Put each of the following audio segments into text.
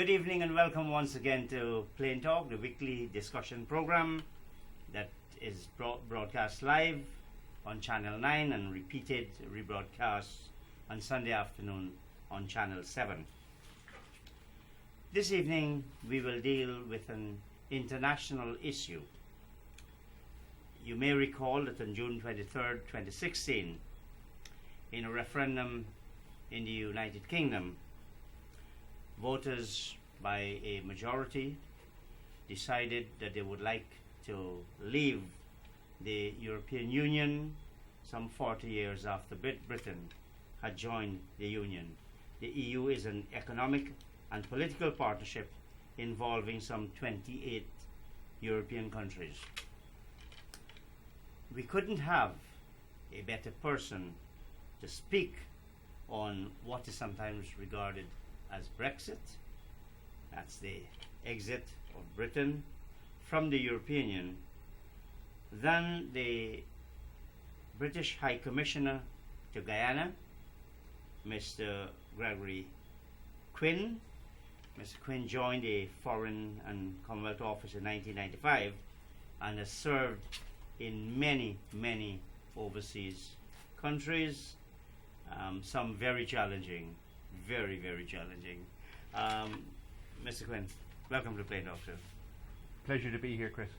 Good evening and welcome once again to Plain Talk, the weekly discussion program that is broadcast live on Channel 9 and rebroadcast on Sunday afternoon on Channel 7. This evening we will deal with an international issue. You may recall that on June 23rd, 2016, in a referendum in the United Kingdom, voters by a majority decided that they would like to leave the European Union some 40 years after Britain had joined the Union. The EU is an economic and political partnership involving some 28 European countries. We couldn't have a better person to speak on what is sometimes regarded as Brexit. That's the exit of Britain from the European Union, than the British High Commissioner to Guyana, Mr. Gregory Quinn. Mr. Quinn joined the Foreign and Commonwealth Office in 1995 and has served in many, many overseas countries, some very challenging, very, very challenging. Mr. Quinn, welcome to Plain Talk. Pleasure to be here, Chris.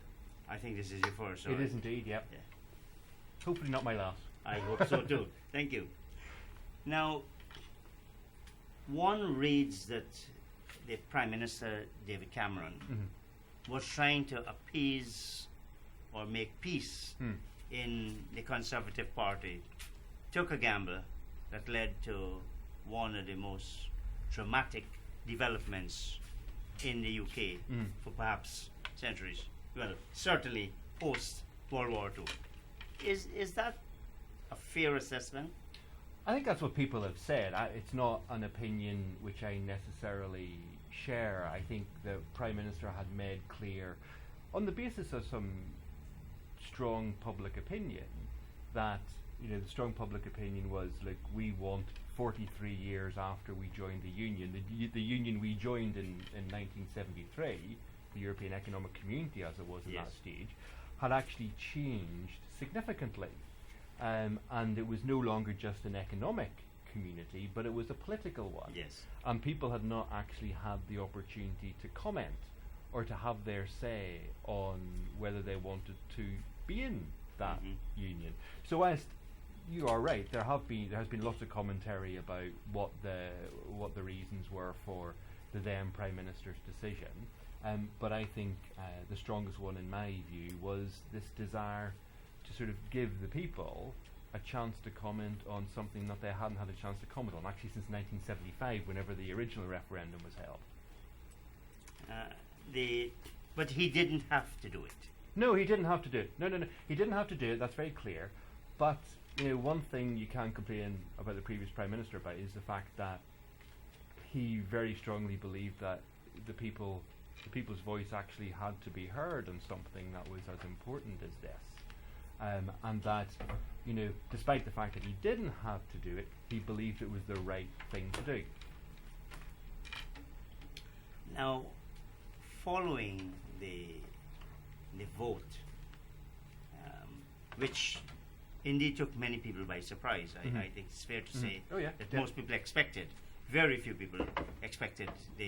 I think this is your first. It is indeed, yep. Yeah. Hopefully not my last. I hope so too. Thank you. Now, one reads that the Prime Minister, David Cameron, was trying to appease or make peace in the Conservative Party, took a gamble that led to one of the most dramatic developments in the UK for perhaps centuries. Well, certainly post World War II. Is that a fair assessment? I think that's what people have said. It's not an opinion which I necessarily share. I think the Prime Minister had made clear, on the basis of some strong public opinion, that the strong public opinion was, like, we want 43 years after we joined the Union, the Union we joined in 1973, the European Economic Community as it was at that stage, had actually changed significantly. And it was no longer just an economic community, but it was a political one. Yes. And people had not actually had the opportunity to comment or to have their say on whether they wanted to be in that union. So whilst you are right, there has been lots of commentary about what the reasons were for the then Prime Minister's decision. But I think the strongest one, in my view, was this desire to sort of give the people a chance to comment on something that they hadn't had a chance to comment on, actually since 1975, whenever the original referendum was held. But he didn't have to do it. No, he didn't have to do it. No, he didn't have to do it. That's very clear. But one thing you can complain about the previous Prime Minister about is the fact that he very strongly believed that the people's voice actually had to be heard on something that was as important as this, and that despite the fact that he didn't have to do it, he believed it was the right thing to do. Now, following the vote, which indeed took many people by surprise. I think it's fair to say that most people expected, very few people expected that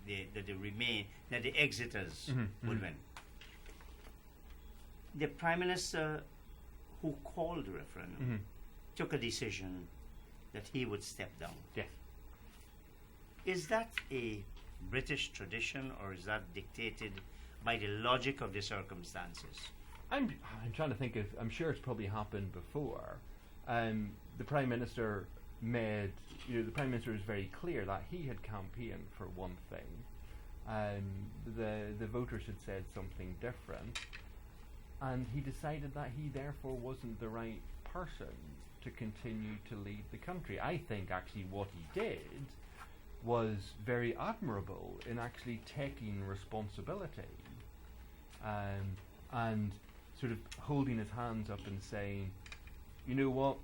the exiters would win. The Prime Minister who called the referendum took a decision that he would step down. Yes. Is that a British tradition, or is that dictated by the logic of the circumstances? I'm trying to think I'm sure it's probably happened before. The Prime Minister the Prime Minister was very clear that he had campaigned for one thing. The voters had said something different, and he decided that he therefore wasn't the right person to continue to lead the country. I think actually what he did was very admirable in actually taking responsibility and sort of holding his hands up and saying, you know what,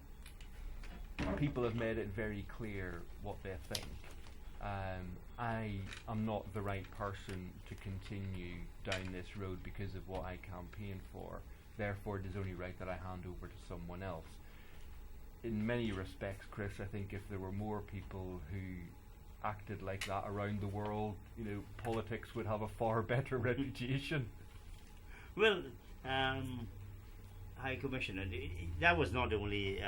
people have made it very clear what they think, I am not the right person to continue down this road because of what I campaign for. Therefore, it is only right that I hand over to someone else. In many respects, Chris, I think if there were more people who acted like that around the world, politics would have a far better reputation. Well, High Commissioner, that was not the only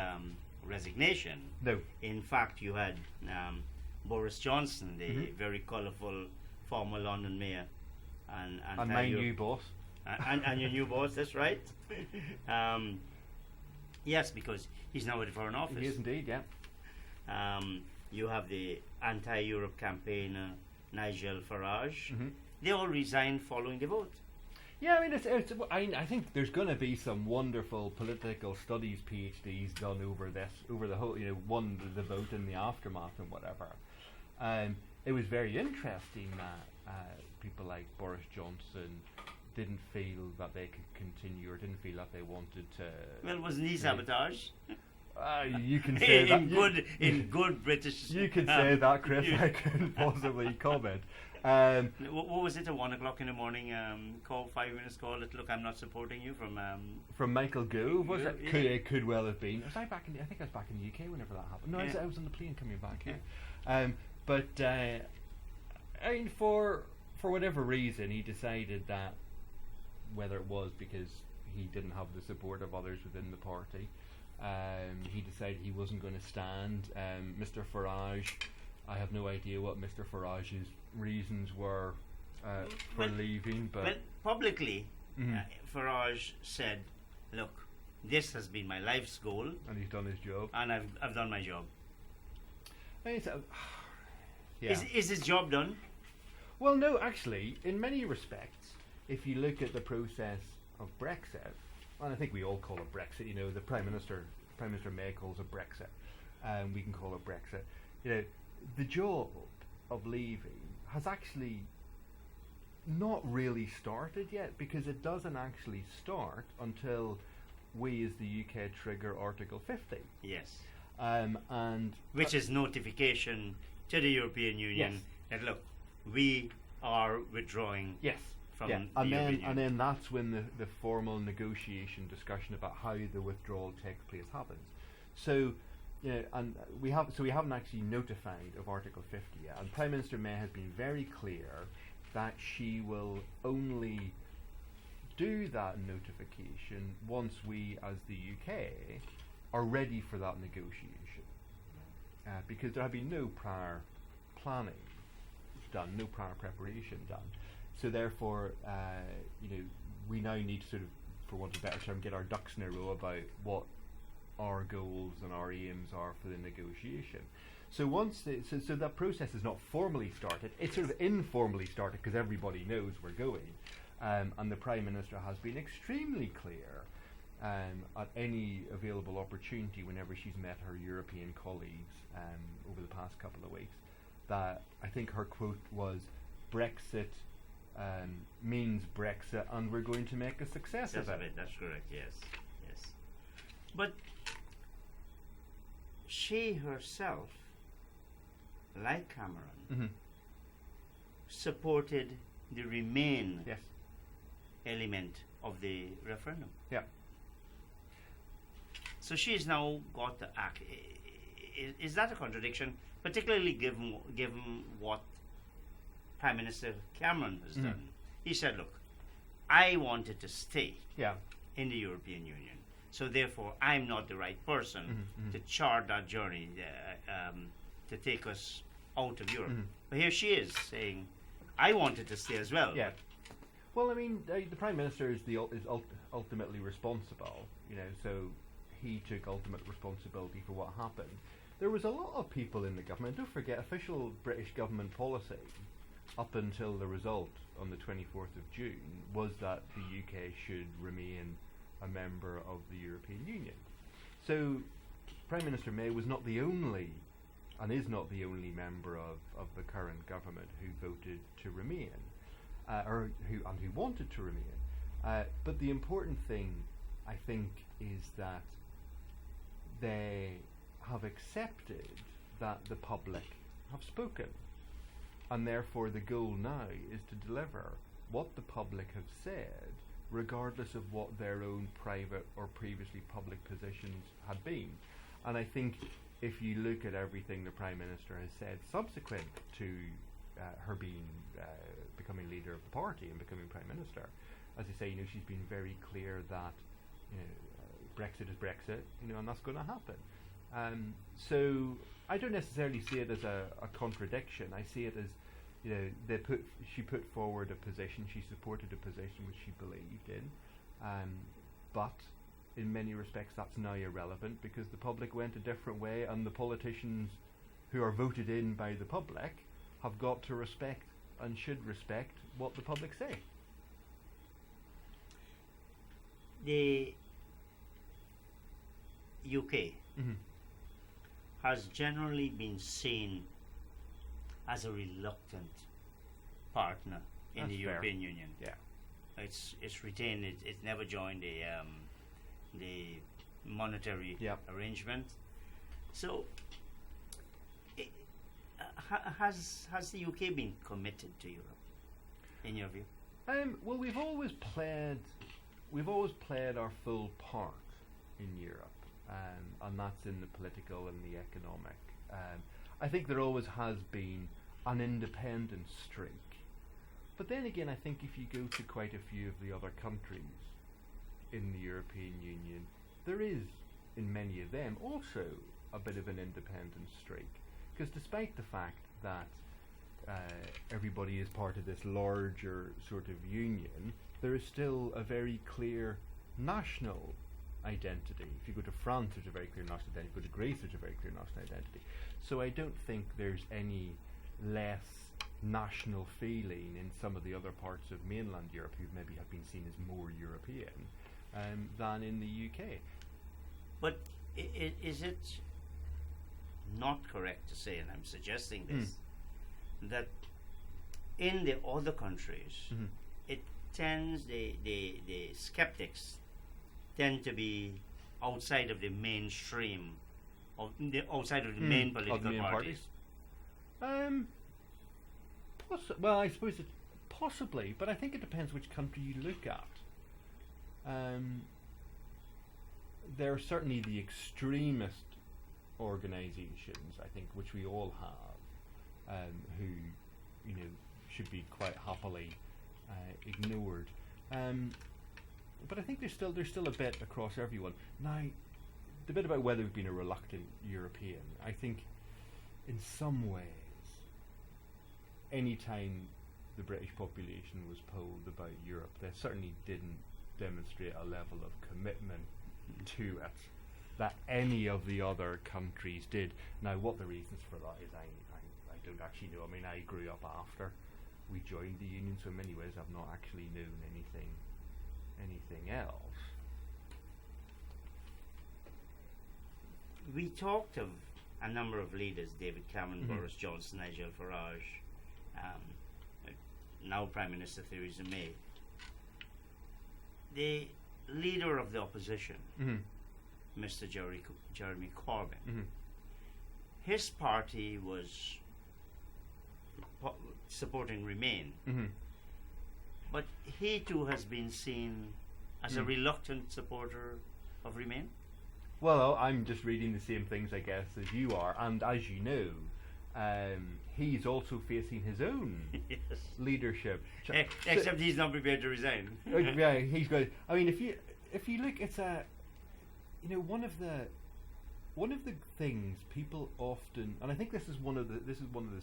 resignation. No. In fact, you had Boris Johnson, the very colourful former London mayor, and my new boss. And your new boss, that's right. Yes, because he's now at the Foreign Office. He is indeed, yeah. You have the anti-Europe campaigner, Nigel Farage. Mm-hmm. They all resigned following the vote. Yeah, I mean, I think there's going to be some wonderful political studies PhDs done over the whole, the vote and the aftermath and whatever. It was very interesting that people like Boris Johnson didn't feel that they could continue, or didn't feel that they wanted to. Well, wasn't he sabotage? You can say that in good British. You can say that, Chris. I couldn't possibly comment. What was it? A 1 o'clock in the morning call, 5 minutes call. Look, I'm not supporting you from Michael Gove. Was it? Yeah. It could well have been. I think I was back in the UK whenever that happened. No, yeah. I was on the plane coming back here. But I mean, for whatever reason, he decided that, whether it was because he didn't have the support of others within the party, he decided he wasn't going to stand. Mr. Farage, I have no idea what Mr. Farage's reasons were for leaving, but well, publicly, Farage said, "Look, this has been my life's goal, and he's done his job, and I've done my job." Yeah. Is his job done? Well, no, actually, in many respects, if you look at the process of Brexit, and I think we all call it Brexit, the Prime Minister May calls it Brexit, we can call it Brexit. The job of leaving has actually not really started yet, because it doesn't actually start until we as the UK trigger Article 50. Yes. And which is notification to the European Union that, look, we are withdrawing. Yes. From the European Union. And then that's when the formal negotiation discussion about how the withdrawal takes place happens. So, and we haven't actually notified of Article 50 yet. And Prime Minister May has been very clear that she will only do that notification once we, as the UK, are ready for that negotiation, because there have been no prior planning done, no prior preparation done. So therefore, we now need to sort of, for want of a better term, get our ducks in a row about what our goals and our aims are for the negotiation. So so that process is not formally started; it's sort of informally started because everybody knows we're going, and the Prime Minister has been extremely clear at any available opportunity whenever she's met her European colleagues over the past couple of weeks, that I think her quote was, "Brexit means Brexit, and we're going to make a success of it." That's correct. Yes. But she herself, like Cameron, supported the Remain element of the referendum. Yeah. So she's now got to act. Is that a contradiction, particularly given what Prime Minister Cameron has done? He said, "Look, I wanted to stay in the European Union, so therefore I'm not the right person to chart that journey to take us out of Europe." But here she is saying, "I wanted to stay as well." Yeah. Well, I mean, the Prime Minister is ultimately responsible, so he took ultimate responsibility for what happened. There was a lot of people in the government. Don't forget, official British government policy up until the result on the 24th of June was that the UK should remain a member of the European Union. So Prime Minister May was not the only, and is not the only member of the current government who voted to remain, or who wanted to remain. But the important thing, I think, is that they have accepted that the public have spoken. and therefore the goal now is to deliver what the public have said, regardless of what their own private or previously public positions had been. And I think if you look at everything the Prime Minister has said subsequent to her being becoming leader of the party and becoming Prime Minister, as I say, she's been very clear that Brexit is Brexit, and that's going to happen. So I don't necessarily see it as a contradiction. I see it as, she put forward a position, she supported a position which she believed in, but in many respects that's now irrelevant because the public went a different way, and the politicians who are voted in by the public have got to respect and should respect what the public say. The UK has generally been seen as a reluctant partner in the European Union. Yeah, it's retained. It's never joined the monetary arrangement. So, has the UK been committed to Europe, in your view? Well, we've always played our full part in Europe, and that's in the political and the economic. I think there always has been an independent streak. But then again, I think if you go to quite a few of the other countries in the European Union, there is, in many of them, also a bit of an independent streak. Because despite the fact that everybody is part of this larger sort of union, there is still a very clear national identity. If you go to France, there's a very clear national identity. If you go to Greece, there's a very clear national identity. So I don't think there's any less national feeling in some of the other parts of mainland Europe who maybe have been seen as more European than in the UK. But is it not correct to say, and I'm suggesting this, that in the other countries, it tends, the skeptics tend to be outside of the mainstream, outside of the main political parties? Well, I suppose it possibly, but I think it depends which country you look at. There are certainly the extremist organisations, I think, which we all have, who should be quite happily ignored. But I think there's still a bit across everyone. Now, the bit about whether we've been a reluctant European, I think in some ways, any time the British population was polled about Europe, they certainly didn't demonstrate a level of commitment to it that any of the other countries did. Now, what the reasons for that is, I don't actually know. I mean, I grew up after we joined the Union, so in many ways I've not actually known anything else. We talked of a number of leaders: David Cameron, Boris Johnson, Nigel Farage, now Prime Minister Theresa May. The leader of the opposition, Mr. Jeremy Corbyn, his party was supporting Remain, but he too has been seen as a reluctant supporter of Remain. Well, I'm just reading the same things, I guess, as you are, and as you know, he's also facing his own leadership. Except he's not prepared to resign. Yeah, he's got. I mean, if you look, it's one of the things people often, and I think this is one of the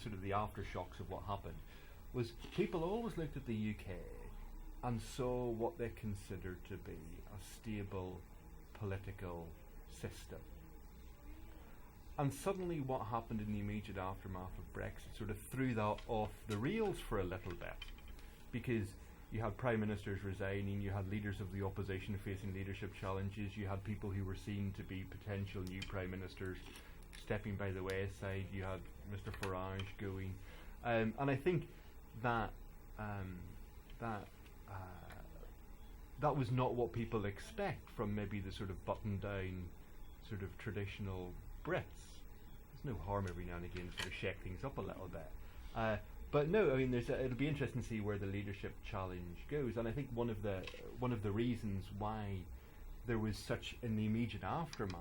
sort of the aftershocks of what happened, was people always looked at the UK and saw what they considered to be a stable political system. And suddenly what happened in the immediate aftermath of Brexit sort of threw that off the rails for a little bit, because you had prime ministers resigning, you had leaders of the opposition facing leadership challenges, you had people who were seen to be potential new prime ministers stepping by the wayside, you had Mr. Farage going, and I think that that was not what people expect from maybe the sort of button-down sort of traditional Brits. There's no harm every now and again to sort of shake things up a little bit. But no, I mean, it'll be interesting to see where the leadership challenge goes, and I think one of the reasons why there was such in the immediate aftermath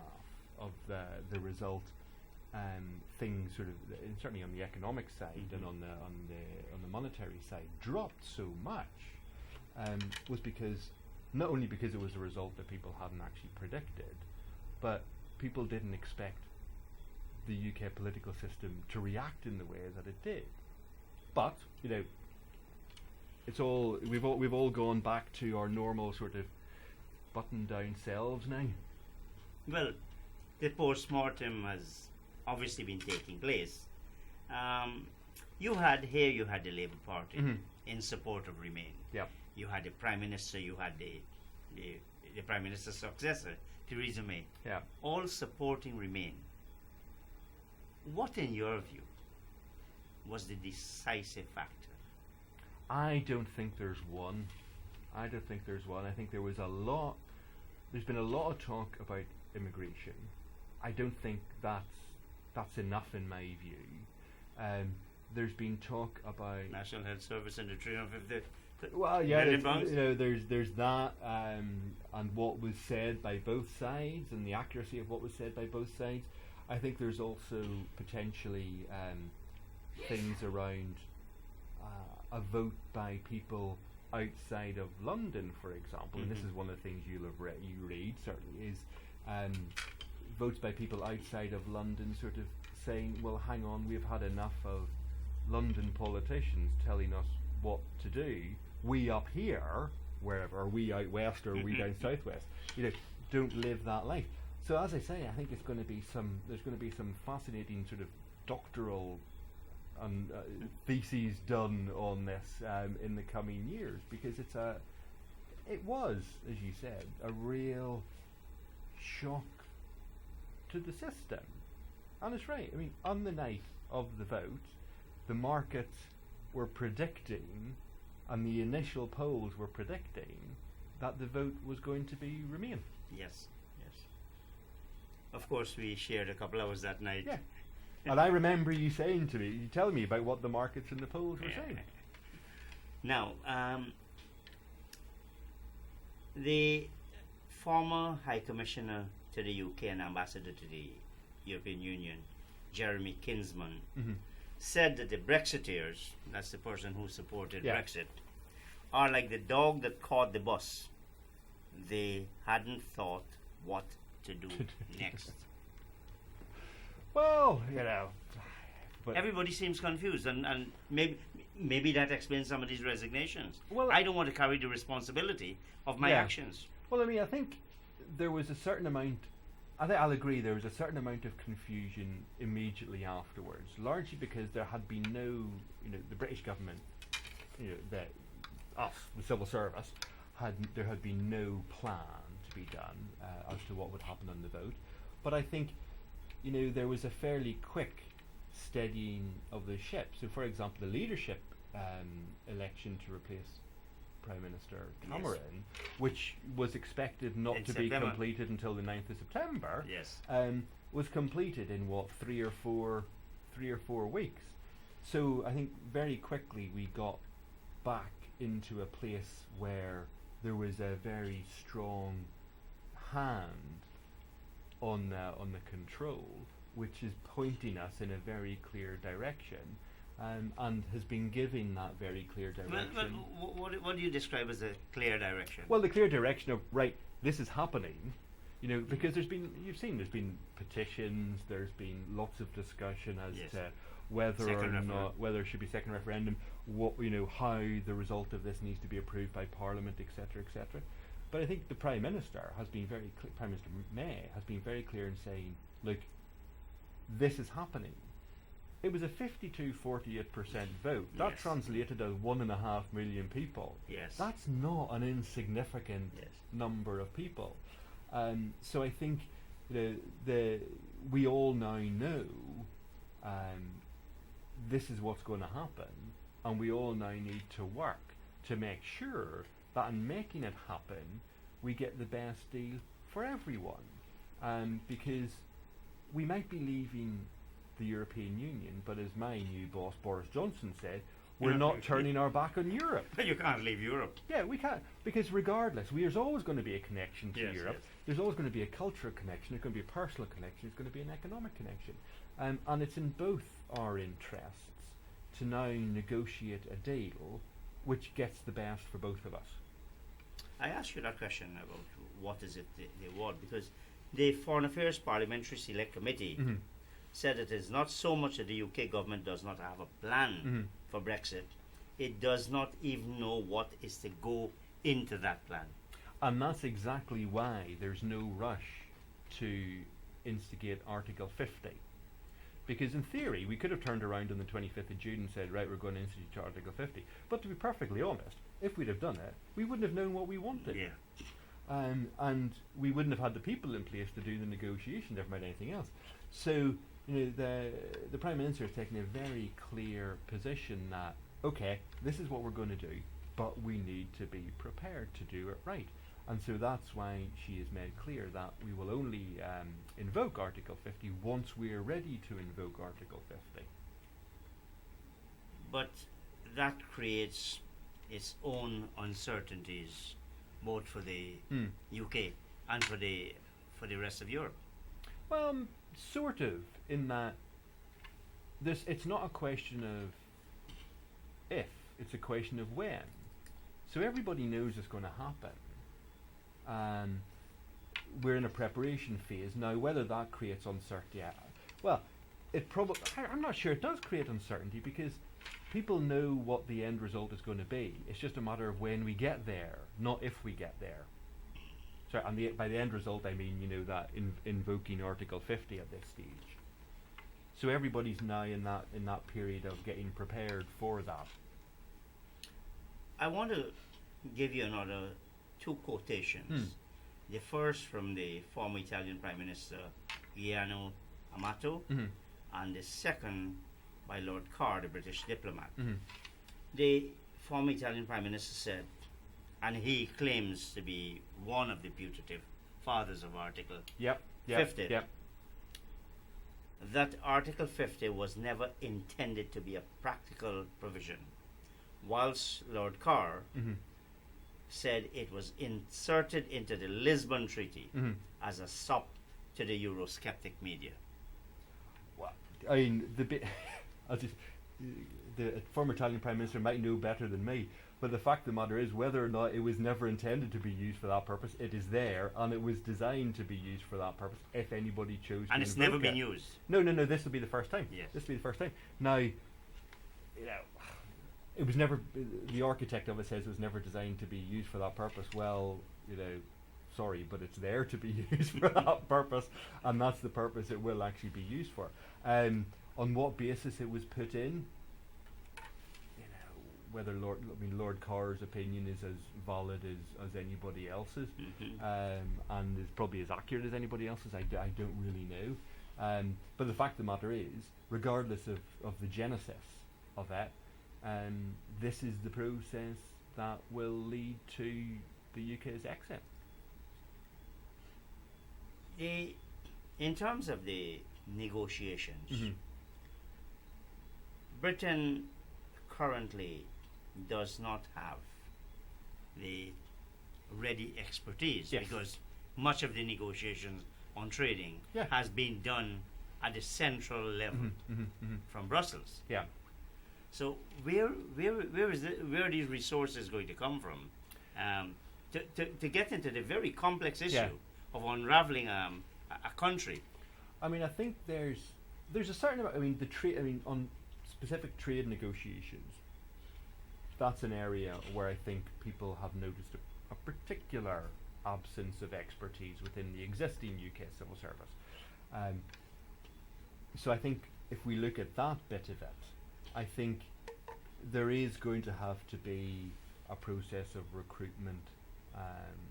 of the result, things sort of certainly on the economic side and on the monetary side dropped so much, was because not only because it was a result that people hadn't actually predicted, but people didn't expect the UK political system to react in the way that it did. But it's all we've all gone back to our normal sort of button-down selves now. Well, the post-mortem has obviously been taking place. You had the Labour Party in support of Remain. Yeah. You had the Prime Minister, you had the Prime Minister's successor, Theresa May. Yeah. All supporting Remain. What, in your view, was the decisive factor? I don't think there's one. I think there's been a lot of talk about immigration. I don't think that's enough in my view. There's been talk about National Health Service and the 350. Well, yeah, million pounds? there's that, and what was said by both sides, and the accuracy of what was said by both sides. I think there's also potentially things around a vote by people outside of London, for example, and this is one of the things you read certainly, is votes by people outside of London sort of saying, well, hang on, we've had enough of London politicians telling us what to do. We up here, wherever, are we out west or are we down southwest, don't live that life. So as I say, I think there's going to be some fascinating sort of doctoral theses done on this in the coming years, because it was, as you said, a real shock to the system. And it's right. I mean, on the night of the vote, the markets were predicting, and the initial polls were predicting, that the vote was going to be Remain. Yes. Of course, we shared a couple hours that night. Yeah. And I remember you telling me about what the markets and the polls were saying. Now, the former High Commissioner to the UK and Ambassador to the European Union, Jeremy Kinsman, said that the Brexiteers, that's the person who supported Brexit, are like the dog that caught the bus. They hadn't thought what to do next. Well, but everybody seems confused, and maybe that explains some of these resignations. Well, I don't want to carry the responsibility of my actions. Well, I mean, I think there was a certain amount. I think I'll agree. There was a certain amount of confusion immediately afterwards, largely because there had been no, the British government, the civil service, there had been no plan to be done as to what would happen on the vote. But I think, there was a fairly quick steadying of the ship. So, for example, the leadership election to replace Prime Minister Cameron, which was expected not to be completed until the 9th of September, was completed in 3 or 4 weeks. So I think very quickly we got back into a place where there was a very strong hand on the control, which is pointing us in a very clear direction, and has been giving that very clear direction. What do you describe as a clear direction? Well, the clear direction of, right, this is happening, because there's been petitions, there's been lots of discussion as to whether whether it should be second referendum, how the result of this needs to be approved by Parliament, etc., etc. But I think the Prime Minister has been very clear, Prime Minister May has been very clear in saying, look, this is happening. It was a 52-48% vote. That translated as 1.5 million people. Yes. That's not an insignificant number of people. So I think we all now know this is what's going to happen, and we all now need to work to make sure that in making it happen, we get the best deal for everyone. Because we might be leaving the European Union, but as my new boss Boris Johnson said, we're Yeah. not turning our back on Europe. You can't leave Europe. Yeah, we can't, because regardless, there's always going to be a connection to Yes, Europe. yes. There's always going to be a cultural connection. There's going to be a personal connection. There's going to be an economic connection, and it's in both our interests to now negotiate a deal which gets the best for both of us. I asked you that question about what is it they want, because the Foreign Affairs Parliamentary Select Committee Mhm. said it is not so much that the UK government does not have a plan Mhm. for Brexit, it does not even know what is to go into that plan. And that's exactly why there's no rush to instigate Article 50. Because in theory, we could have turned around on the 25th of June and said, right, we're going to institute Article 50. But to be perfectly honest, if we'd have done it, we wouldn't have known what we wanted. Yeah. And we wouldn't have had the people in place to do the negotiation, never mind anything else. So, the Prime Minister has taken a very clear position that, okay, this is what we're going to do, but we need to be prepared to do it right. And so that's why she has made clear that we will only invoke Article 50 once we are ready to invoke Article 50. But that creates its own uncertainties, both for the UK and for the rest of Europe. Well, sort of, in that it's not a question of if, it's a question of when. So everybody knows it's going to happen. We're in a preparation phase now. Whether that creates uncertainty, well, I'm not sure it does create uncertainty, because people know what the end result is going to be. It's just a matter of when we get there, not if we get there. So, and by the end result, I mean that invoking Article 50 at this stage. So everybody's now in that period of getting prepared for that. I want to give you another two quotations. The first from the former Italian Prime Minister Giuliano Amato, and the second by Lord Carr, the British diplomat. The former Italian Prime Minister said, and he claims to be one of the putative fathers of Article 50, that Article 50 was never intended to be a practical provision, whilst Lord Carr said it was inserted into the Lisbon Treaty as a sop to the Eurosceptic media. Well, I mean, the former Italian Prime Minister might know better than me, but the fact of the matter is, whether or not it was never intended to be used for that purpose, it is there, and it was designed to be used for that purpose if anybody chose to. And it's invoke never been it. used. No, this will be the first time. Yes. This will be the first time. Now, it was never, the architect of it says it was never designed to be used for that purpose. Well, sorry, but it's there to be used for that purpose, and that's the purpose it will actually be used for. On what basis it was put in, whether Lord Carr's opinion is as valid as anybody else's, and is probably as accurate as anybody else's, I don't really know. But the fact of the matter is, regardless of the genesis of it, this is the process that will lead to the UK's exit. In terms of the negotiations, Britain currently does not have the ready expertise, because much of the negotiations on trading has been done at the central level from Brussels. Yeah. So where are these resources going to come from to get into the very complex issue of unraveling a country? I mean, I think there's a certain amount. I mean, on specific trade negotiations, that's an area where I think people have noticed a particular absence of expertise within the existing UK civil service. So I think if we look at that bit of it, I think there is going to have to be a process of recruitment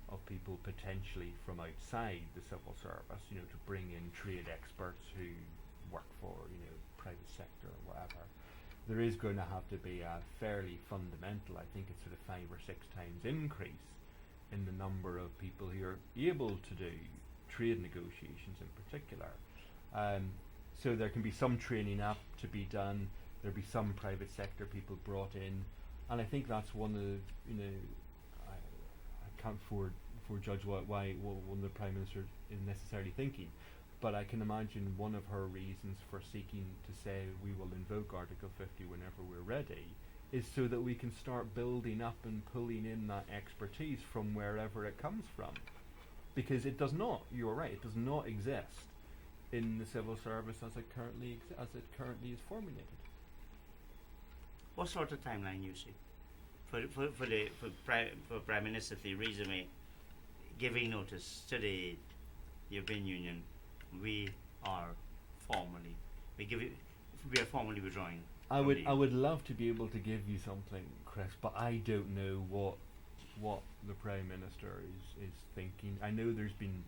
of people potentially from outside the civil service, to bring in trade experts who work for, private sector or whatever. There is going to have to be a fairly fundamental, I think it's sort of 5 or 6 times increase in the number of people who are able to do trade negotiations in particular. So there can be some training up to be done. There'll be some private sector people brought in, and I think that's one of I can't forejudge why one of the Prime Minister is necessarily thinking, but I can imagine one of her reasons for seeking to say we will invoke Article 50 whenever we're ready is so that we can start building up and pulling in that expertise from wherever it comes from, because it does not. You're right. It does not exist in the civil service as it currently is formulated. What sort of timeline you see for Prime Minister Theresa May giving notice to the European Union we are formally withdrawing? I would love to be able to give you something, Chris, but I don't know what the Prime Minister is thinking. I know there's been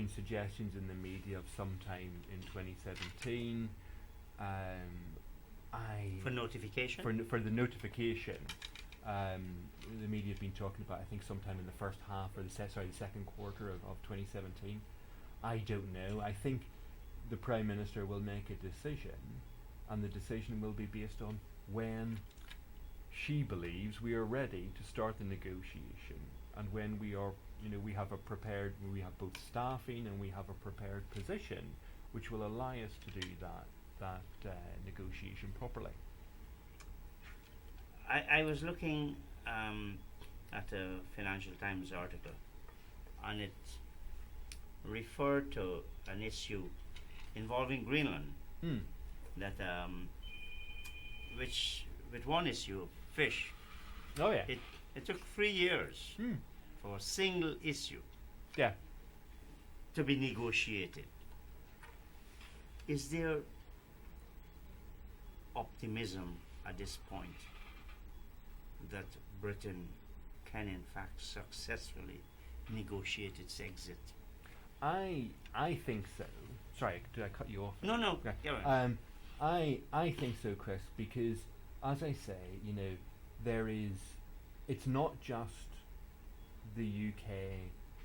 suggestions in the media of sometime in 2017. For notification? For the notification. The media have been talking about, I think, sometime in the first half or the second quarter of 2017. I don't know. I think the Prime Minister will make a decision, and the decision will be based on when she believes we are ready to start the negotiation, and when we have both staffing and we have a prepared position which will allow us to do that negotiation properly. I was looking at a Financial Times article, and it referred to an issue involving Greenland. That with one issue, fish. Oh yeah. It took 3 years for a single issue to be negotiated. Is there optimism at this point that Britain can in fact successfully negotiate its exit? I think so. Sorry, did I cut you off? No. Okay. Yeah, right. I think so, Chris, because as I say, it's not just the UK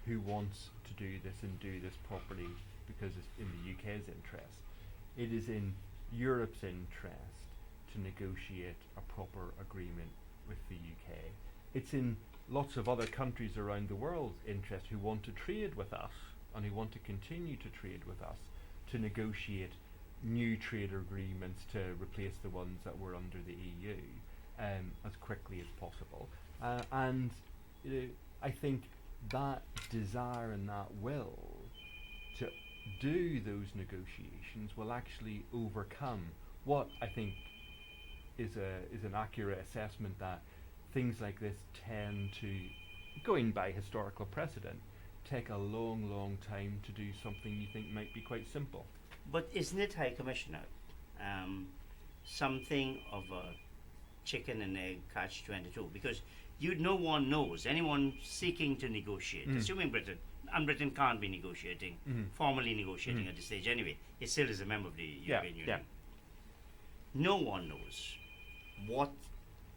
who wants to do this and do this properly because it's in the UK's interest. It is in Europe's interest to negotiate a proper agreement with the UK. It's in lots of other countries around the world's interest who want to trade with us and who want to continue to trade with us to negotiate new trade agreements to replace the ones that were under the EU as quickly as possible. And I think that desire and that will to do those negotiations will actually overcome what I think is an accurate assessment that things like this tend to, going by historical precedent, take a long time to do something you think might be quite simple. But isn't it, High Commissioner, something of a chicken and egg catch-22? Because no one knows, anyone seeking to negotiate, assuming Britain, and Britain can't be negotiating, formally negotiating at this stage anyway, it still is a member of the European Union. No one knows what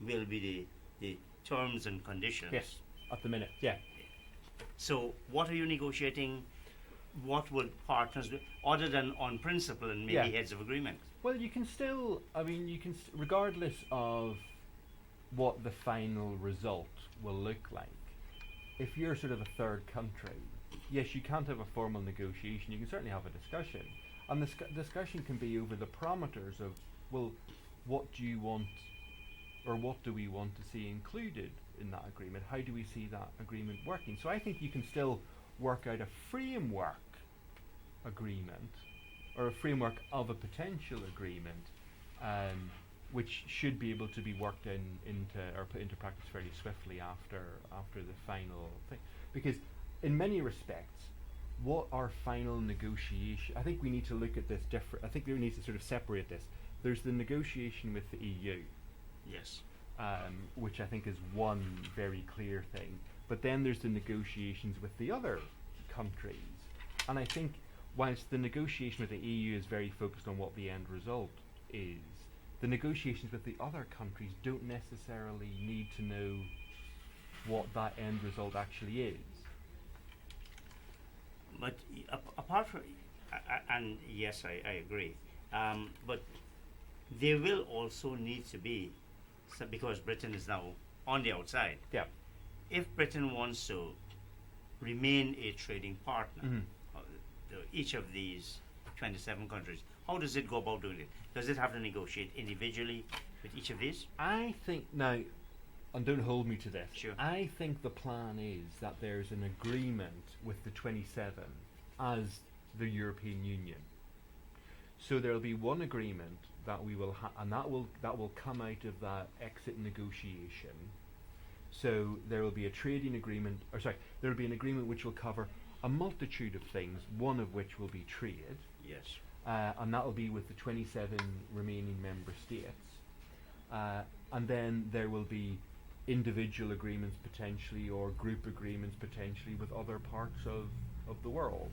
will be the terms and conditions. Yes, at the minute, So what are you negotiating? What would partners do, other than on principle and maybe heads of agreement? Well, you can still, regardless of what the final result will look like, if you're sort of a third country, yes, you can't have a formal negotiation. You can certainly have a discussion. And the discussion can be over the parameters of, well, what do you want, or what do we want to see included in that agreement? How do we see that agreement working? So I think you can still work out a framework agreement, or a framework of a potential agreement, which should be able to be worked put into practice fairly swiftly after the final thing. Because in many respects, what our final negotiation, I think we need to look at this different. I think we need to sort of separate this. There's the negotiation with the EU. Yes. Which I think is one very clear thing. But then there's the negotiations with the other countries. And I think whilst the negotiation with the EU is very focused on what the end result is, the negotiations with the other countries don't necessarily need to know what that end result actually is. But apart from, and yes, I agree, But there will also need to be, because Britain is now on the outside, Yeah. if Britain wants to remain a trading partner of each of these 27 countries, how does it go about doing it? Does it have to negotiate individually with each of these? I think now, and don't hold me to this. Sure. I think the plan is that there's an agreement with the 27 as the European Union. So there'll be one agreement that we will and that will come out of that exit negotiation. So there will be a trading agreement, there will be an agreement which will cover a multitude of things, one of which will be trade. Yes. And that will be with the 27 remaining member states. And then there will be individual agreements potentially, or group agreements potentially, with other parts of the world.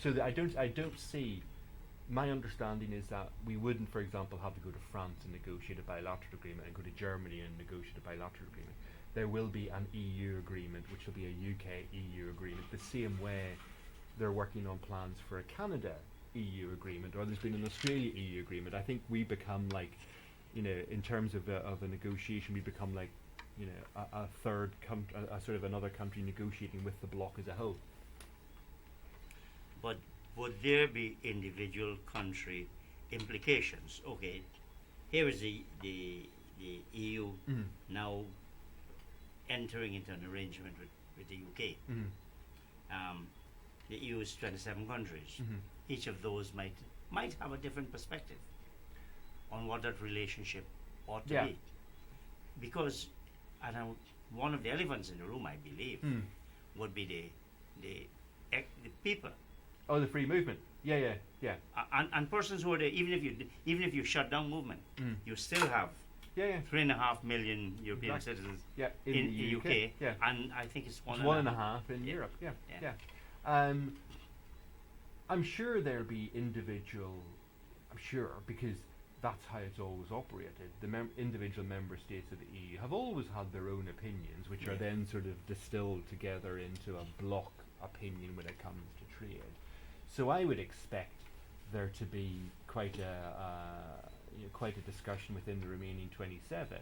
So that I don't see. My understanding is that we wouldn't, for example, have to go to France and negotiate a bilateral agreement, and go to Germany and negotiate a bilateral agreement. There will be an EU agreement, which will be a UK-EU agreement, the same way they're working on plans for a Canada-EU agreement, or there's been an Australia-EU agreement. I think we become like, in terms of a negotiation, we become like, a third a sort of another country negotiating with the bloc as a whole. But would there be individual country implications? Okay, here is the EU now entering into an arrangement with the UK. The EU is 27 countries. Each of those might have a different perspective on what that relationship ought to be. Because one of the elephants in the room, I believe, would be the people. Oh, the free movement. Yeah. And persons who are there, even if you shut down movement, you still have 3.5 million European citizens in the UK. Yeah. And I think it's one and a half in Europe. Yeah. I'm sure there'll be individual. I'm sure, because that's how it's always operated. The individual member states of the EU have always had their own opinions, which are then sort of distilled together into a bloc opinion when it comes to trade. So I would expect there to be quite a discussion within the remaining 27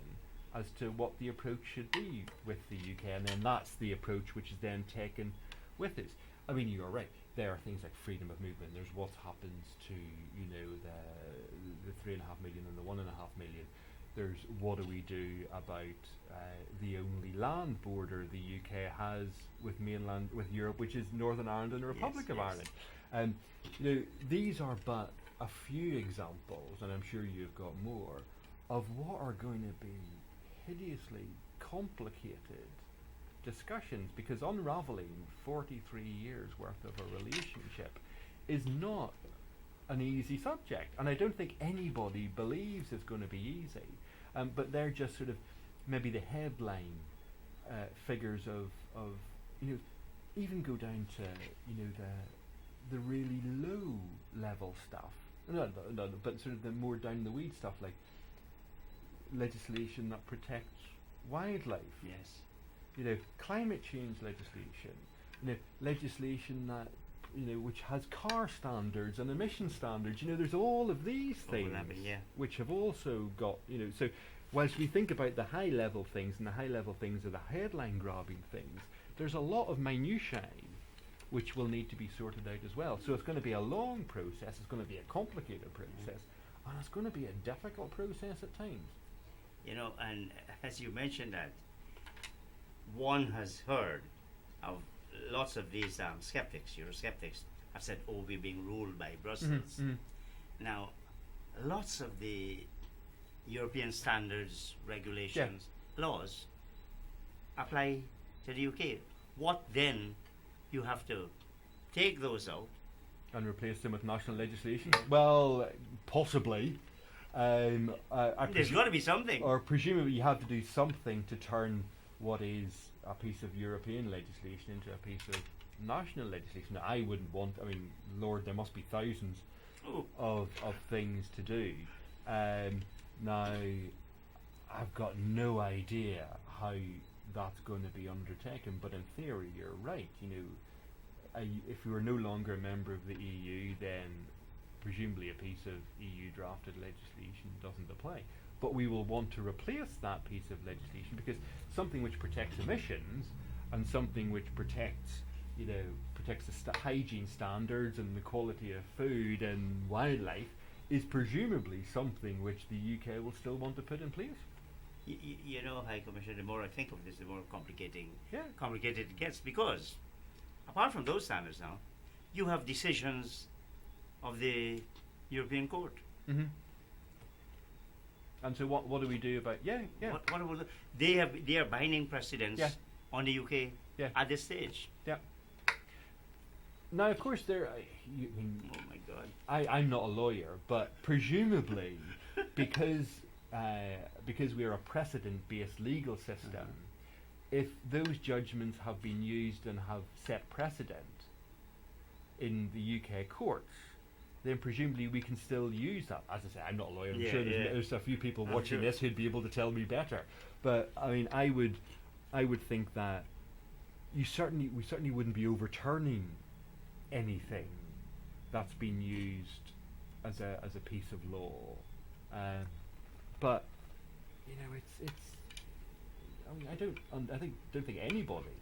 as to what the approach should be with the UK, and then that's the approach which is then taken with it. I mean, you're right. There are things like freedom of movement. There's what happens to the 3.5 million and the 1.5 million. There's what do we do about the only land border the UK has with Europe, which is Northern Ireland and the Republic of Ireland. These are but a few examples, and I'm sure you've got more, of what are going to be hideously complicated discussions, because unraveling 43 years worth of a relationship is not an easy subject, and I don't think anybody believes it's going to be easy, but they're just sort of maybe the headline figures of even go down to the really low level stuff, no, but sort of the more down the weed stuff, like legislation that protects wildlife. Yes. Climate change legislation. Legislation that which has car standards and emission standards. There's all of these things which have also got So, whilst we think about the high level things, and the high level things are the headline grabbing things, there's a lot of minutiae which will need to be sorted out as well. So it's going to be a long process. It's going to be a complicated process, and it's going to be a difficult process at times. And as you mentioned that, one has heard of lots of these Eurosceptics have said, oh, we're being ruled by Brussels. Now, lots of the European standards, regulations, laws apply to the UK. What then? You have to take those out and replace them with national legislation? Well, possibly. There's got to be something. Or presumably you have to do something to turn what is a piece of European legislation into a piece of national legislation. I wouldn't want, Lord, there must be thousands of things to do. Now, I've got no idea how that's going to be undertaken, but in theory you're right. If we were no longer a member of the EU, then presumably a piece of EU drafted legislation doesn't apply. But we will want to replace that piece of legislation because something which protects emissions and something which protects, protects the hygiene standards and the quality of food and wildlife is presumably something which the UK will still want to put in place. High Commissioner, the more I think of this, the more complicated it gets, because apart from those standards now, you have decisions of the European Court. Mm-hmm. And so what do we do about What they are binding precedents on the UK at this stage. Yeah. Now, of course, oh my God! I'm not a lawyer, but presumably, because we are a precedent-based legal system, if those judgments have been used and have set precedent in the UK courts, then presumably we can still use that. As I say, I'm not a lawyer. I'm sure there's a few people watching this who'd be able to tell me better. But I mean, I would think that we certainly wouldn't be overturning anything that's been used as a piece of law. But it's. I mean, I don't think anybody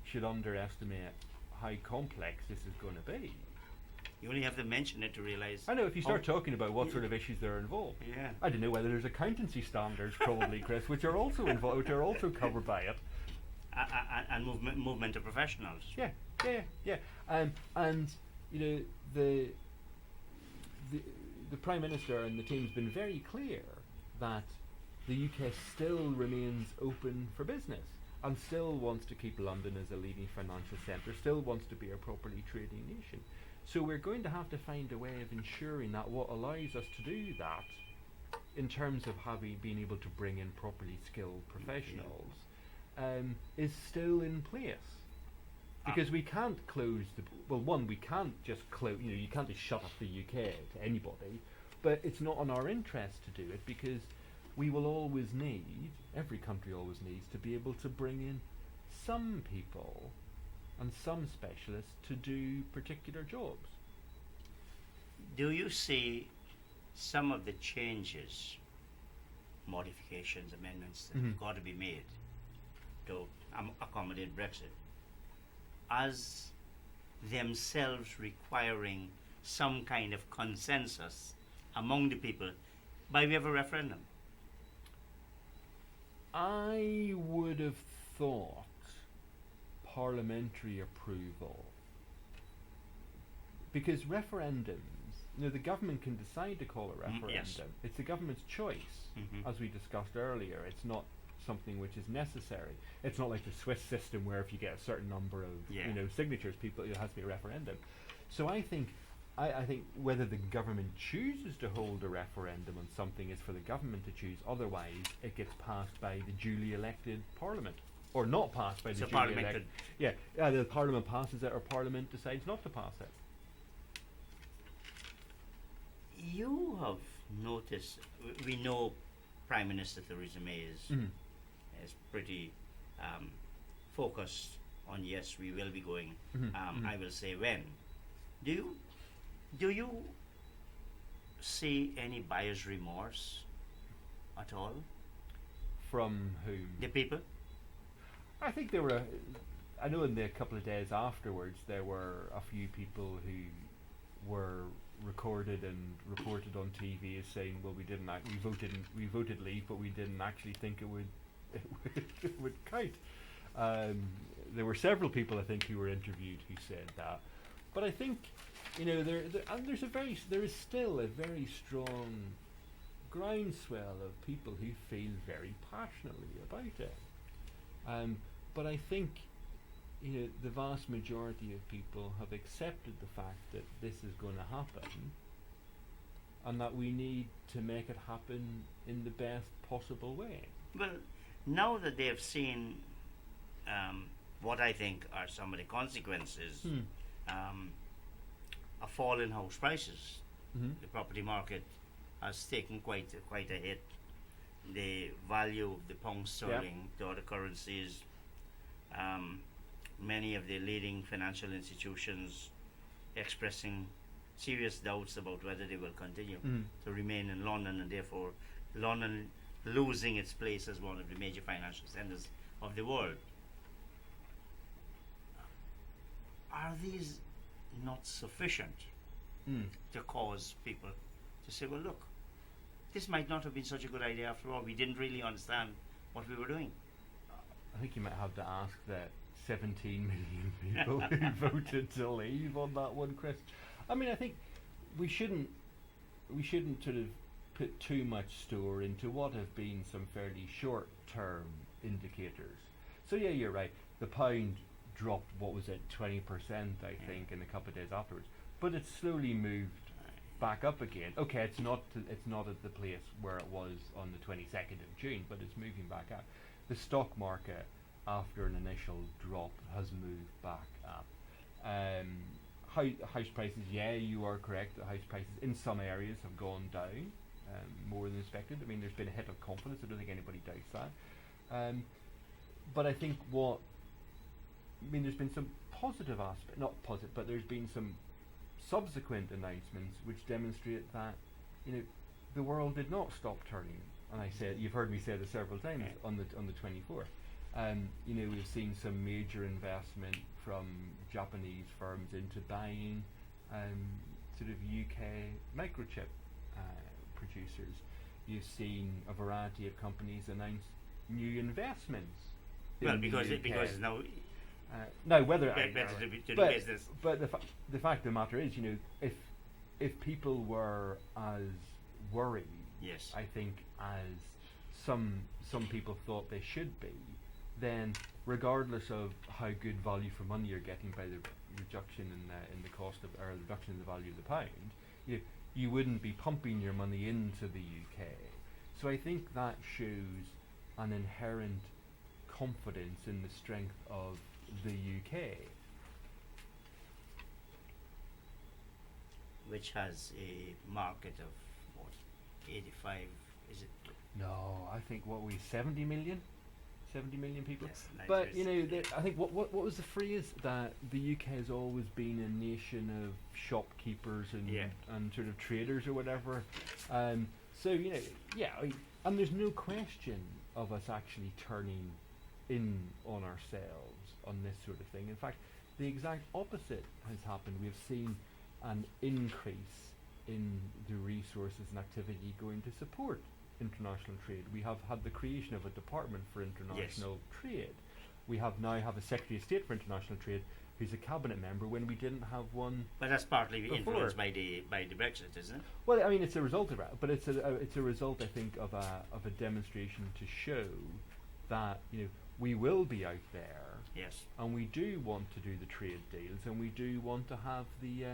should underestimate how complex this is going to be. You only have to mention it to realise. I know, if you start talking about what sort of issues there are involved. Yeah. I don't know whether there's accountancy standards, probably, Chris, which are also involved, which are also covered by it. And movement of professionals. Yeah. And the Prime Minister and the team's been very clear that the UK still remains open for business and still wants to keep London as a leading financial centre, still wants to be a properly trading nation. So we're going to have to find a way of ensuring that what allows us to do that, in terms of being able to bring in properly skilled professionals, is still in place. Because we can't close we can't just close. You can't just shut up the UK to anybody. But it's not in our interest to do it because we will always need, every country always needs, to be able to bring in some people and some specialists to do particular jobs. Do you see some of the changes, modifications, amendments that have got to be made to accommodate Brexit as themselves requiring some kind of consensus among the people by way of a referendum? I would have thought parliamentary approval, because referendums, the government can decide to call a referendum. Yes. It's the government's choice, as we discussed earlier. It's not something which is necessary. It's not like the Swiss system where if you get a certain number of signatures, it has to be a referendum. So I think whether the government chooses to hold a referendum on something is for the government to choose. Otherwise, it gets passed by the duly elected parliament, or not passed by the duly elected. The parliament passes it, or parliament decides not to pass it. You have noticed. We know Prime Minister Theresa May is pretty focused on yes, we will be going. I will say when. Do you see any buyer's remorse at all? From whom? The people? I think there were. I know in the couple of days afterwards there were a few people who were recorded and reported on TV as saying, "Well, we voted leave, but we didn't actually think it would count." There were several people I think who were interviewed who said that, but I think there is still a very strong groundswell of people who feel very passionately about it. But I think the vast majority of people have accepted the fact that this is going to happen, and that we need to make it happen in the best possible way. Well, now that they have seen what I think are some of the consequences, a fall in house prices, the property market has taken quite a hit. The value of the pound sterling to other currencies, many of the leading financial institutions expressing serious doubts about whether they will continue Mm. to remain in London, and therefore London losing its place as one of the major financial centres of the world. Are these not sufficient Mm. to cause people to say, well, look, this might not have been such a good idea after all. We didn't really understand what we were doing. I think you might have to ask the 17 million people who voted to leave on that one, Chris. I mean, I think we shouldn't sort of put too much store into what have been some fairly short-term indicators. So yeah, you're right. The pound dropped, what was it, 20%, I think, in a couple of days afterwards. But it's slowly moved back up again. Okay, it's not at the place where it was on the 22nd of June, but it's moving back up. The stock market, after an initial drop, has moved back up. House prices, yeah, you are correct. The house prices in some areas have gone down more than expected. I mean, there's been a hit of confidence. I don't think anybody doubts that. But I think there's been some positive aspect, not positive, but there's been some subsequent announcements which demonstrate that, the world did not stop turning. And I said, you've heard me say this several times, on the 24th. We've seen some major investment from Japanese firms into buying sort of UK microchip producers. You've seen a variety of companies announce new investments. Well, in the because UK. because now No, whether better to do but, business. but the fact of the matter is, if people were as worried, Yes. I think, as some people thought they should be, then regardless of how good value for money you're getting by the reduction in the cost of, or the reduction in the value of the pound, you wouldn't be pumping your money into the UK. So I think that shows an inherent confidence in the strength of the UK. Which has a market of, what, 85, is it? No, I think 70 million? 70 million people. Yes, But Nigeria's- I think what was the phrase, that the UK has always been a nation of shopkeepers and Yeah. and sort of traders or whatever. So and there's no question of us actually turning in on ourselves on this sort of thing. In fact, the exact opposite has happened. We've seen an increase in the resources and activity going to support international trade. We have had the creation of a department for international trade. We now have a Secretary of State for International Trade who's a cabinet member when we didn't have one. But that's partly before. influenced by the Brexit, isn't it? Well, I mean, it's a result of that, but it's a result, I think, of a demonstration to show that we will be out there. Yes. And we do want to do the trade deals, and we do want to have the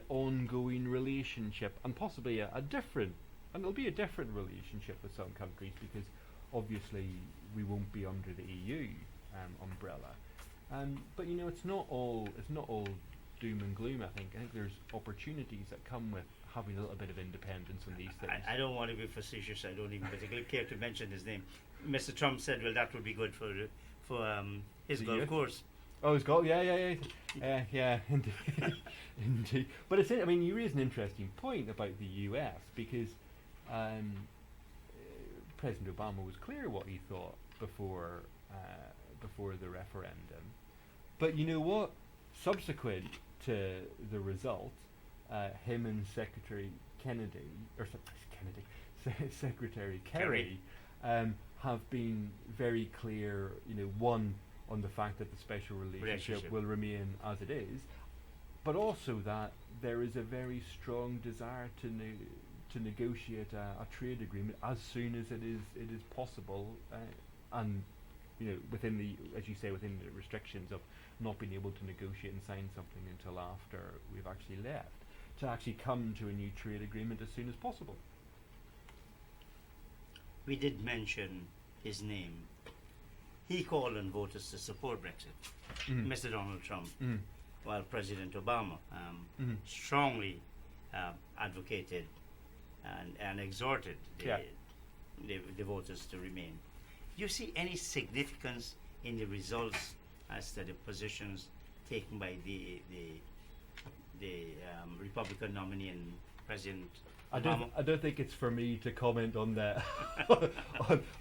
ongoing relationship, and possibly a different, and it'll be a different relationship with some countries, because obviously we won't be under the EU umbrella. But it's not all doom and gloom. I think there's opportunities that come with having a little bit of independence on these things. I don't want to be facetious. I don't even particularly care to mention his name. Mr. Trump said, well, that would be good for his The golf youth? course. Oh, his goal, yeah, indeed, indeed. But I mean, you raise an interesting point about the US, because President Obama was clear what he thought before the referendum. But you know what? Subsequent to the result, him and Secretary Secretary Kerry have been very clear. One, on the fact that the special relationship will remain as it is, but also that there is a very strong desire to negotiate a trade agreement as soon as it is possible, and within the, as you say, within the restrictions of not being able to negotiate and sign something until after we've actually left, to actually come to a new trade agreement as soon as possible. We did mention his name. He called on voters to support Brexit, Mr. Donald Trump, while President Obama strongly advocated and exhorted the voters to remain. Do you see any significance in the results as to the positions taken by the the Republican nominee and President I Obama. don't think it's for me to comment on the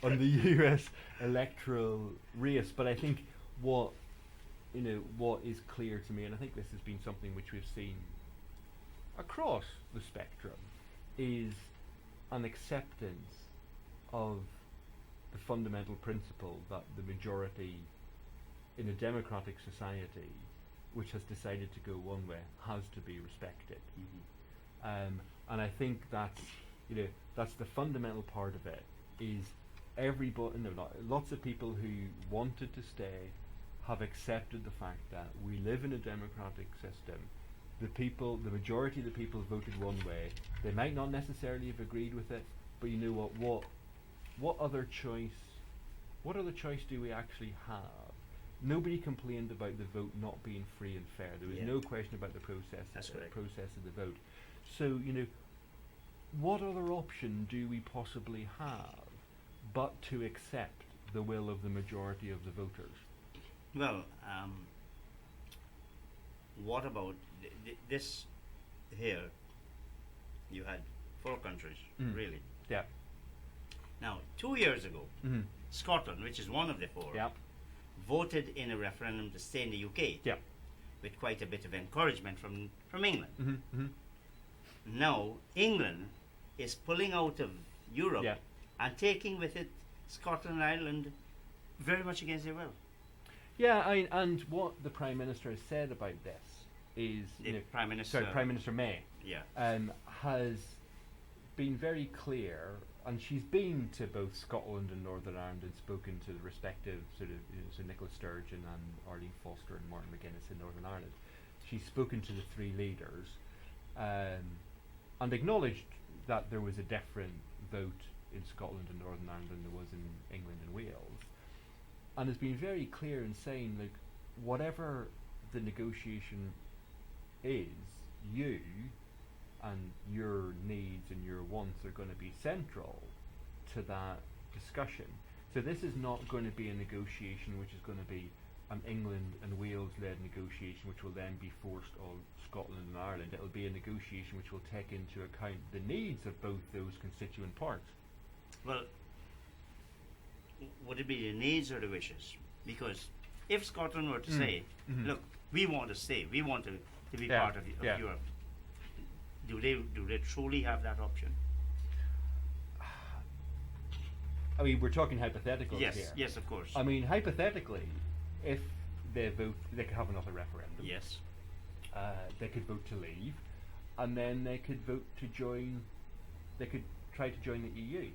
on the U.S. electoral race, but I think what is clear to me, and I think this has been something which we've seen across the spectrum, is an acceptance of the fundamental principle that the majority in a democratic society which has decided to go one way has to be respected. And I think that's the fundamental part of it, is everybody, lots of people who wanted to stay have accepted the fact that we live in a democratic system. The majority of the people voted one way. They might not necessarily have agreed with it, but you know what other choice do we actually have? Nobody complained about the vote not being free and fair. There was no question about the process of the vote. So, what other option do we possibly have but to accept the will of the majority of the voters? Well, what about this here? You had 4 countries, really. Yeah. Now, 2 years ago, Mm-hmm. Scotland, which is one of the 4, Yeah. voted in a referendum to stay in the UK, Yeah. with quite a bit of encouragement from England. Mm-hmm. Mm-hmm. Now, England is pulling out of Europe Yeah. and taking with it Scotland and Ireland very much against their will. Yeah, and what the Prime Minister has said about this is, The Prime Minister, Prime Minister May, yeah, has been very clear, and she's been to both Scotland and Northern Ireland and spoken to the respective so Nicola Sturgeon and Arlene Foster and Martin McGuinness in Northern Ireland. She's spoken to the 3 leaders and acknowledged that there was a different vote in Scotland and Northern Ireland than there was in England and Wales, and has been very clear in saying, like, whatever the negotiation is, you and your needs and your wants are going to be central to that discussion. So this is not going to be a negotiation which is going to be an England and Wales-led negotiation which will then be forced on Scotland and Ireland. It will be a negotiation which will take into account the needs of both those constituent parts. well, would it be the needs or the wishes? Because if Scotland were to say, look, we want to stay, we want to be Yeah, part of yeah. Europe, do they truly have that option? I mean, we're talking hypotheticals Yes, here. yes, of course. I mean, hypothetically, if they vote, they could have another referendum. Yes. They could vote to leave, and then they could vote to join. They could try to join the EU,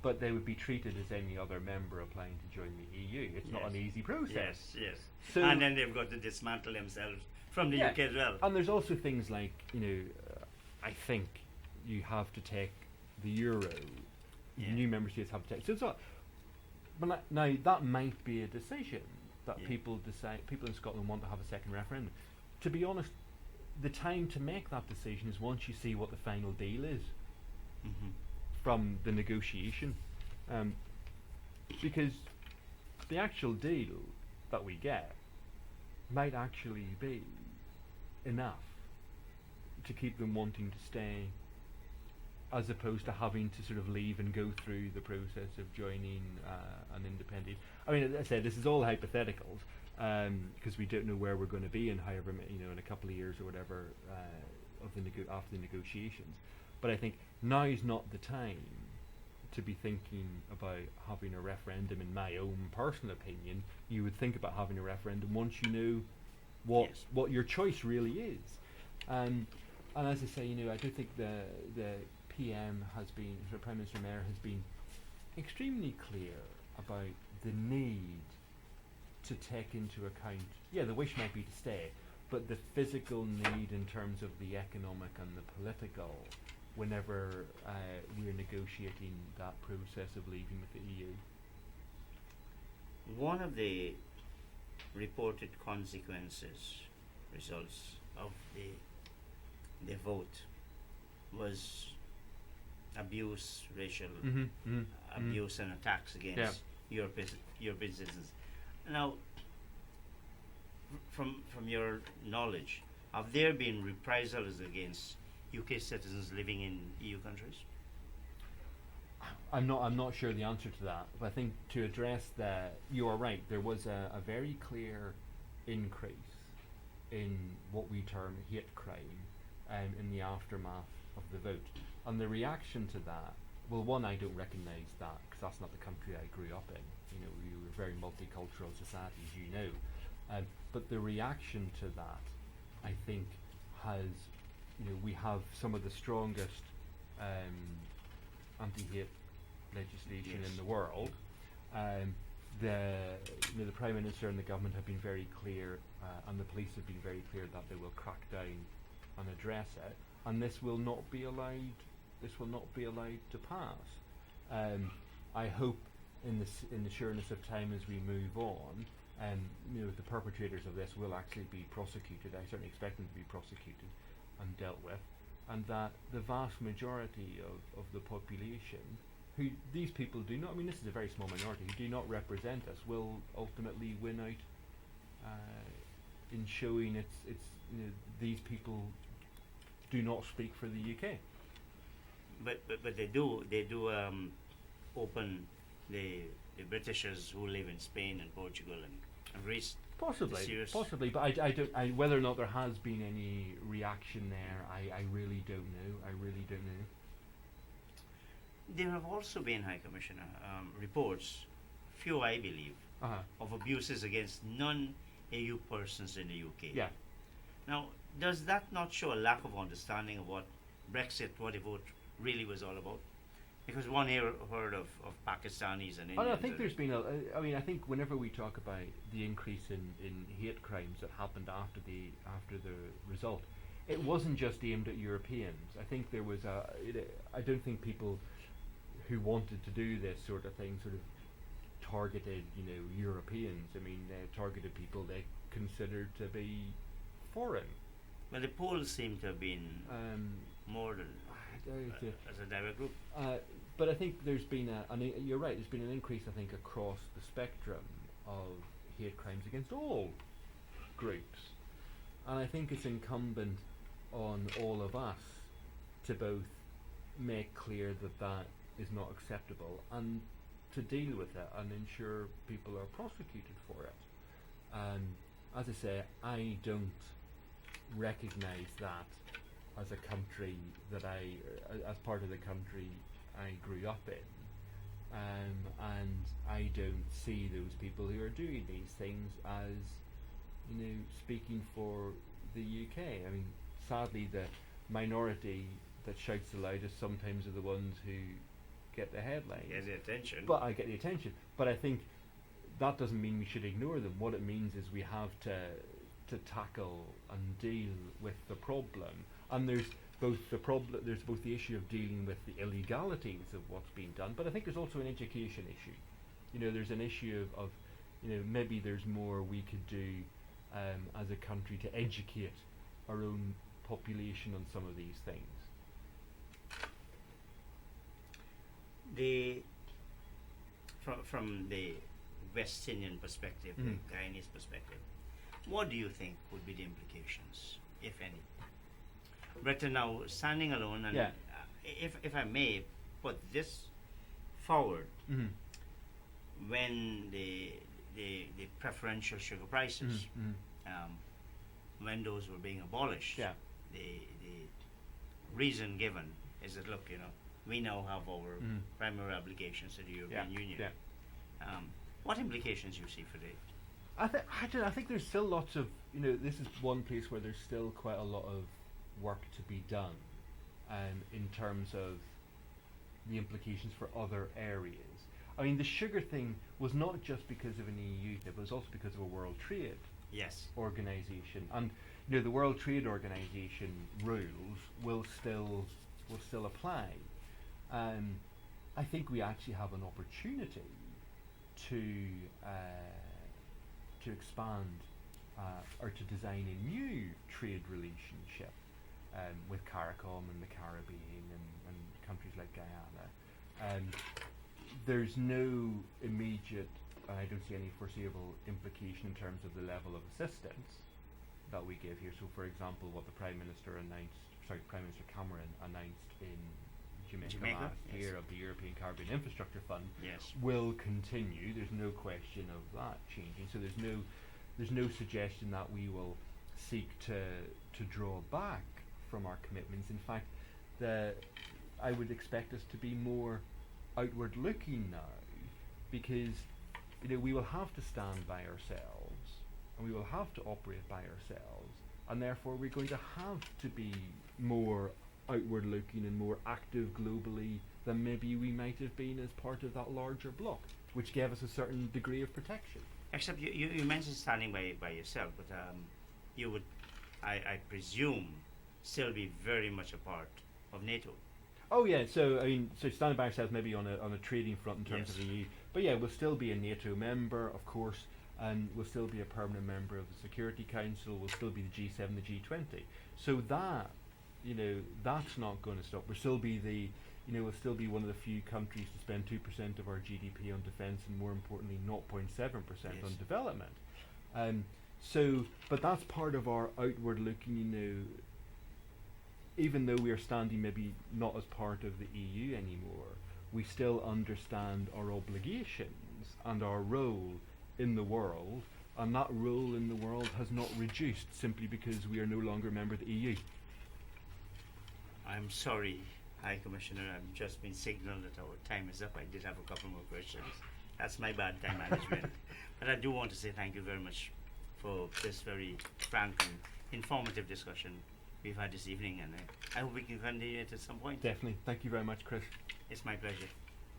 but they would be treated as any other member applying to join the EU. It's not Yes. an easy process. Yes. So- and then they've got to dismantle themselves from the Yeah. UK as well. And there's also things like, I think you have to take the euro. Yeah. New member states have to take. So it's not. But now that might be a decision that Yeah. people in Scotland want to have a second referendum. To be honest, the time to make that decision is once you see what the final deal is Mhm. from the negotiation, because the actual deal that we get might actually be enough to keep them wanting to stay, as opposed to having to sort of leave and go through the process of joining an independent. I mean, as I said, this is all hypotheticals, because we don't know where we're going to be in in a couple of years or whatever after the negotiations. But I think now is not the time to be thinking about having a referendum. In my own personal opinion, you would think about having a referendum once you know what your choice really is. And as I say, I do think the PM has been, the Prime Minister Mayor has been extremely clear about the need to take into account, the wish might be to stay, but the physical need in terms of the economic and the political, whenever we're negotiating that process of leaving with the EU. One of the reported results of the vote was abuse, racial abuse and attacks against European citizens. Now, from your knowledge, have there been reprisals against UK citizens living in EU countries? I'm not sure the answer to that, but I think to address that, you are right. There was a very clear increase in what we term hate crime in the aftermath of the vote, and the reaction to that. Well, one, I don't recognise that because that's not the country I grew up in. You know, we were a very multicultural society, as you know. But the reaction to that, I think, has, we have some of the strongest anti-hate legislation Yes. in the world. The Prime Minister and the government have been very clear, and the police have been very clear that they will crack down and address it, and this will not be allowed. This will not be allowed to pass. I hope, in the sureness of time as we move on, the perpetrators of this will actually be prosecuted. I certainly expect them to be prosecuted and dealt with, and that the vast majority of the population, who these people do not, this is a very small minority, who do not represent us, will ultimately win out in showing it's these people do not speak for the UK. But they do open the Britishers who live in Spain and Portugal and Greece. Possibly, but I don't. Whether or not there has been any reaction there, I really don't know. There have also been, High Commissioner, reports, few I believe, of abuses against non-EU persons in the UK. Yeah. Now, does that not show a lack of understanding of what Brexit, what the vote really was all about? Because one here heard of Pakistanis and Indians. I think there's been I think whenever we talk about the increase in hate crimes that happened after the result, it wasn't just aimed at Europeans. I think there was I don't think people who wanted to do this sort of thing sort of targeted, Europeans. They targeted people they considered to be foreign. Well, the polls seem to have been more than as a direct group. But I think there's been you're right, there's been an increase, I think, across the spectrum of hate crimes against all groups. And I think it's incumbent on all of us to both make clear that that is not acceptable and to deal with it and ensure people are prosecuted for it. As I say, I don't recognise that as a country that as part of the country I grew up in, and I don't see those people who are doing these things as, speaking for the UK. Sadly, the minority that shouts the loudest sometimes are the ones who get the headlines. Get the attention. But I get the attention. But I think that doesn't mean we should ignore them. What it means is we have to tackle and deal with the problem. And there's both the issue of dealing with the illegalities of what's being done, but I think there's also an education issue. There's an issue of maybe there's more we could do as a country to educate our own population on some of these things. From the West Indian perspective, the Guyanese perspective, what do you think would be the implications, if any? Britain now standing alone, and if I may put this forward, when the preferential sugar prices, when those were being abolished, the reason given is that, look, we now have our primary obligations to the European Union. What implications do you see for the? I think there's still lots of, this is one place where there's still quite a lot of work to be done in terms of the implications for other areas. The sugar thing was not just because of an EU thing, but it was also because of a World Trade Organization. And the World Trade Organization rules will still apply. I think we actually have an opportunity to expand or to design a new trade relationship with CARICOM and the Caribbean and countries like Guyana. There's no immediate I don't see any foreseeable implication in terms of the level of assistance that we give here. So, for example, what the Prime Minister Cameron announced in Jamaica last year of the European Caribbean Infrastructure Fund will continue. There's no question of that changing. So there's no suggestion that we will seek to draw back from our commitments. In fact, I would expect us to be more outward looking now, because we will have to stand by ourselves and we will have to operate by ourselves, and therefore we're going to have to be more outward looking and more active globally than maybe we might have been as part of that larger bloc, which gave us a certain degree of protection. Except you mentioned standing by yourself, but you would, I presume, still be very much a part of NATO. Oh yeah, so standing by ourselves maybe on a trading front in terms of the EU, but yeah, we'll still be a NATO member, of course, and we'll still be a permanent member of the Security Council. We'll still be the G7, the G20. So that, that's not going to stop. We'll still be we'll still be one of the few countries to spend 2% of our GDP on defence, and more importantly, 0.7% on development. But that's part of our outward looking, even though we are standing maybe not as part of the EU anymore, we still understand our obligations and our role in the world, and that role in the world has not reduced simply because we are no longer a member of the EU. I'm sorry, High Commissioner, I've just been signaled that our time is up. I did have a couple more questions. That's my bad time management. But I do want to say thank you very much for this very frank and informative discussion we've had this evening, and I hope we can continue it at some point. Definitely. Thank you very much, Chris. It's my pleasure.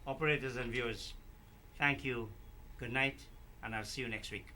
Operators and viewers, thank you, good night, and I'll see you next week.